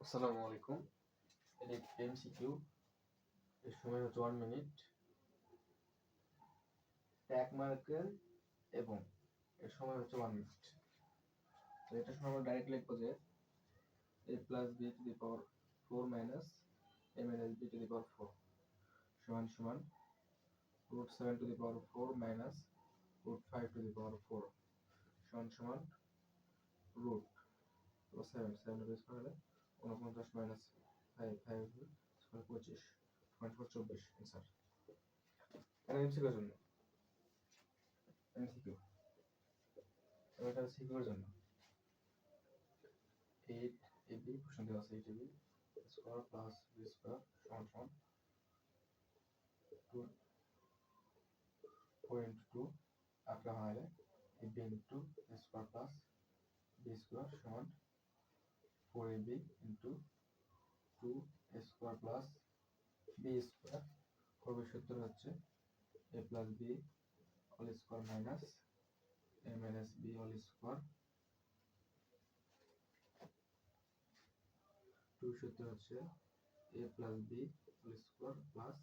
আসসালামু আলাইকুম। এটি এমসিকিউ। এর সময় হচ্ছে 1 মিনিট। ট্যাগ মার্কের এবং এর সময় হচ্ছে 1 মিনিট। তো এটা সময় আমরা ডাইরেক্ট লিখবো যে a plus b to the power 4 minus a minus b to the power 4 সমান সমান root 7 to the power 4 minus root 5 to the power 4 সমান সমান root 7 বেস করলে 49 minus 5 সমান 25 সমান 24 आंसर। এটা এমসিকিউর জন্য এমসিকিউ এটা সিকিউর জন্য 8 ab প্রশ্ন দেওয়া আছে 8 ab square plus b square সমান সমান 2.2 আপনি হলে ab into a square plus b square সমান 4ab into 2 a square plus b square করবে সূত্র হচ্ছে a plus b whole square minus a minus b whole square 2 সূত্র হচ্ছে a plus b whole square plus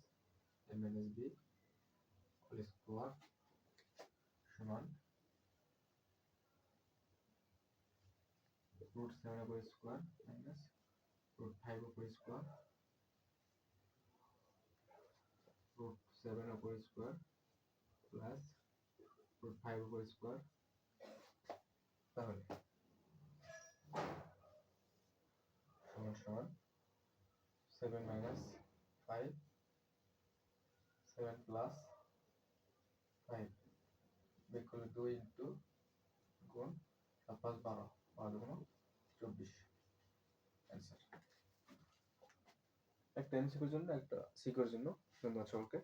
a minus b whole square সমান root 7 upper square minus root 5 upper square root 7 upper square plus root 5 upper square তাহলে সমান সমান 7 minus 5 7 plus 5 বের করলে 2 into গুণ 7 plus 12 12 গুণ 24 অ্যান্সার। একটা এমসিকিউর জন্য একটা সিকিউর জন্য ধন্যবাদ সকলকে।